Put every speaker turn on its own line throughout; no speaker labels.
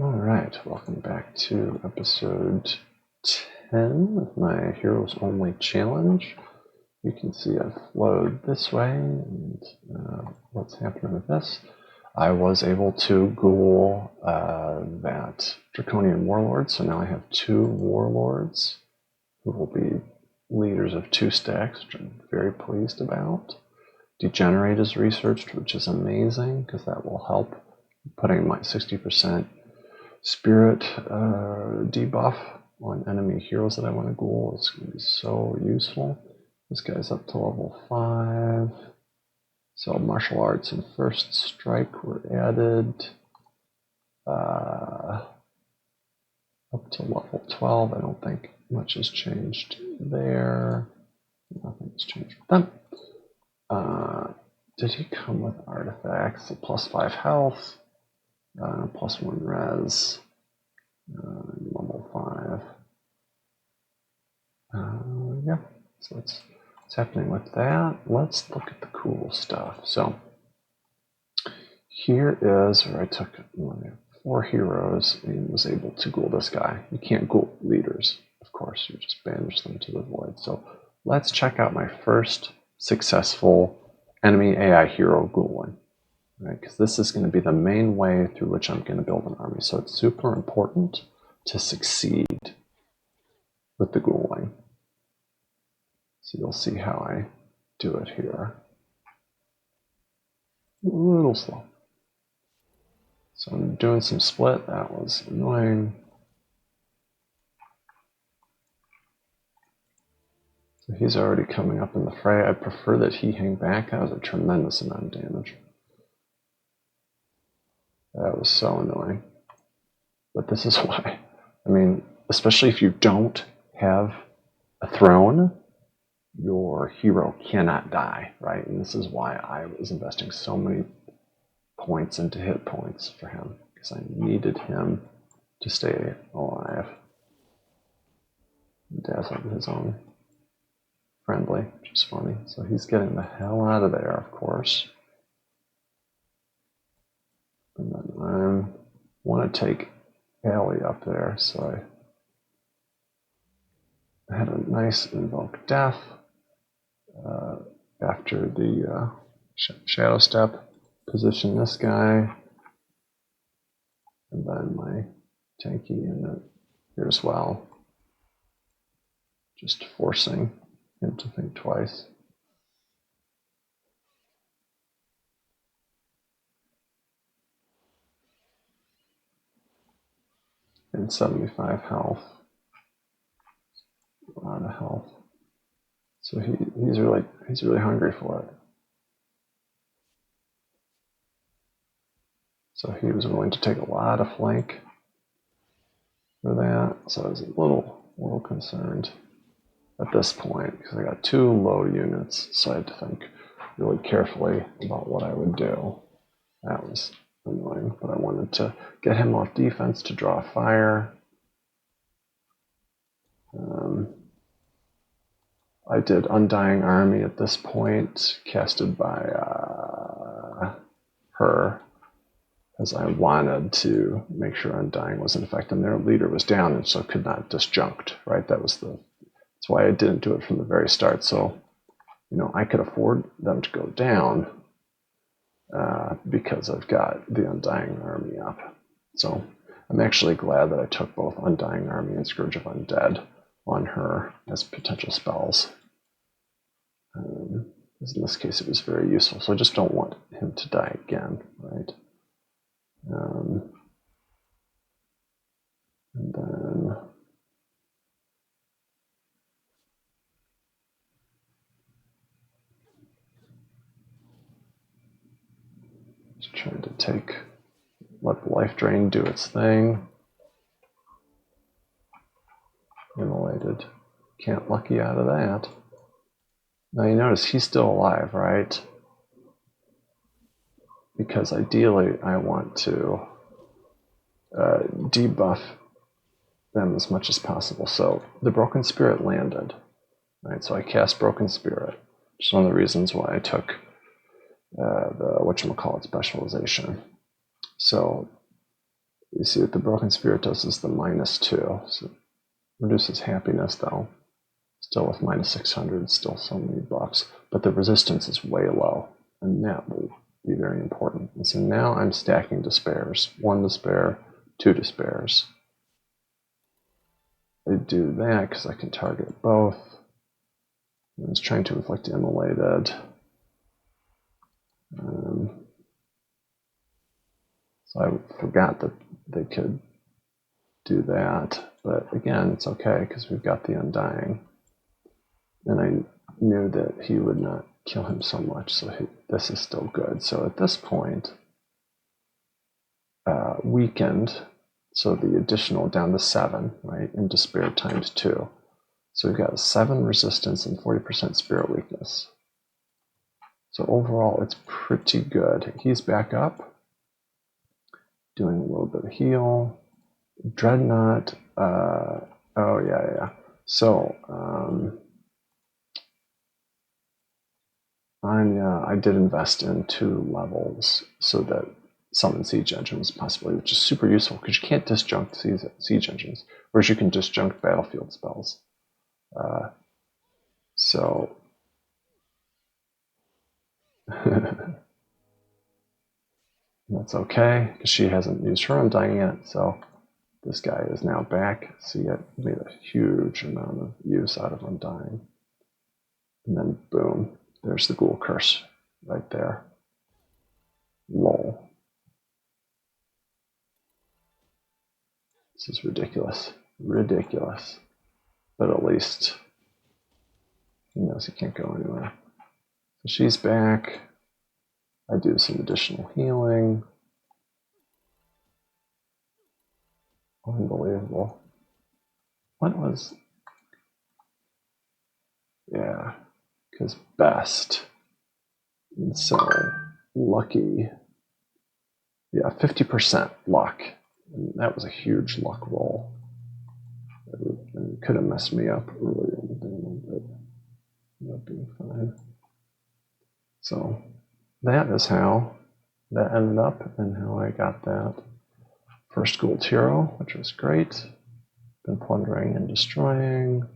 All right, welcome back to episode 10 of my Heroes Only Challenge. You can see I've flowed this way, and what's happening with this. I was able to ghoul that Draconian Warlord, so now I have 2 Warlords who will be leaders of 2 stacks, which I'm very pleased about. Degenerate is researched, which is amazing, because that will help putting my 60% spirit debuff on enemy heroes that I want to ghoul. It's going to be so useful. This guy's up to level 5. So martial arts and first strike were added up to level 12. I don't think much has changed there. Nothing's changed with them. Did he come with artifacts? A +5 health, +1 res, level 5. Yeah, so what's happening with that? Let's look at the cool stuff. So here is where I took 4 heroes and was able to ghoul this guy. You can't ghoul leaders, of course. You just banish them to the void. So let's check out my first successful enemy AI hero ghouling, right? Because this is going to be the main way through which I'm going to build an army. So it's super important to succeed with the ghouling. So you'll see how I do it here. A little slow. So I'm doing some split. That was annoying. So he's already coming up in the fray. I prefer that he hang back. That was a tremendous amount of damage. That was so annoying. But this is why. I mean, especially if you don't have a throne, your hero cannot die, right? And this is why I was investing so many points into hit points for him, because I needed him to stay alive. Dazzled his own friendly, which is funny. So he's getting the hell out of there, of course. And then I want to take Allie up there, so I had a nice invoke death after the shadow step. Position this guy, and then my tanky unit here as well. Just forcing him to think twice. And 75 health. A lot of health. So he's really hungry for it. So he was willing to take a lot of flank for that. So I was a little concerned at this point, because I got 2 low units, so I had to think really carefully about what I would do. That was annoying, but I wanted to get him off defense to draw fire. I did Undying Army at this point, casted by her, as I wanted to make sure Undying was in effect, and their leader was down and so could not disjunct, right? That's why I didn't do it from the very start. So, I could afford them to go down because I've got the Undying Army up. So I'm actually glad that I took both Undying Army and Scourge of Undead on her as potential spells. In this case, it was very useful. So I just don't want him to die again, right? And then just trying to let the life drain do its thing. Immolated. Can't lucky out of that. Now you notice he's still alive, right? Because ideally I want to debuff them as much as possible. So the Broken Spirit landed, right? So I cast Broken Spirit, which is one of the reasons why I took the whatchamacallit specialization. So You see what the Broken Spirit does is the -2. So reduces happiness though. Still with -600, still so many bucks. But the resistance is way low, and that will be very important. And so now I'm stacking despairs. 1 despair, 2 despairs. I do that because I can target both. I was trying to inflict immolated. So I forgot that they could do that. But again, it's okay because we've got the Undying. And I knew that he would not kill him so much, so this is still good. So at this point, weakened, so the additional down to 7, right, and despair times 2. So we've got a 7 resistance and 40% spirit weakness. So overall, it's pretty good. He's back up, doing a little bit of heal. Dreadnought, oh yeah. So I did invest in 2 levels so that summon siege engines possibly, which is super useful because you can't disjunct siege engines, whereas you can disjunct battlefield spells. So that's okay because she hasn't used her Undying yet. So this guy is now back. So you made a huge amount of use out of Undying. And then boom, there's the Ghoul Curse right there. Lol. This is ridiculous. Ridiculous. But at least he knows he can't go anywhere. So she's back. I do some additional healing. Unbelievable. What was... Yeah, because best. And so lucky. Yeah, 50% luck. And that was a huge luck roll. It could have messed me up early in the game, but ended up being fine. So that is how that ended up and how I got that first Ghouled hero, which was great. Been plundering and destroying.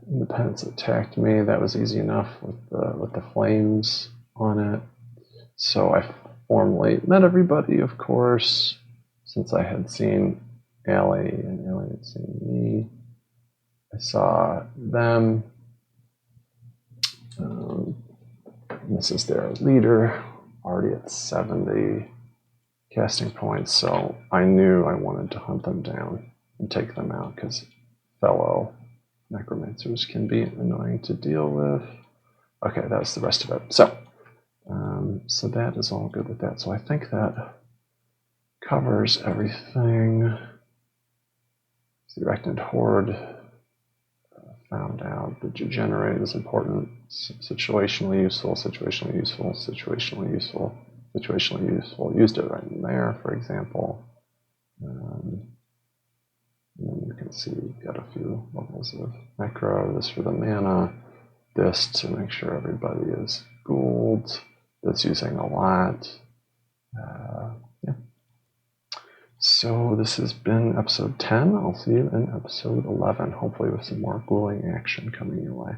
Independence attacked me. That was easy enough with the flames on it. So I formally met everybody, of course, since I had seen Allie and Allie had seen me. I saw them. This is their leader, already at 70 casting points. So I knew I wanted to hunt them down and take them out because fellow necromancers can be annoying to deal with. Okay, that's the rest of it. So that is all good with that. So I think that covers everything. The Arachnid Horde found out the Degenerate is important. Situationally useful, situationally useful, situationally useful, situationally useful. Used it right in there, for example. And then you can see we've got a few levels of Necro. This for the mana. This to make sure everybody is Ghouled. That's using a lot. Yeah. So this has been episode 10. I'll see you in episode 11, hopefully with some more ghouling action coming your way.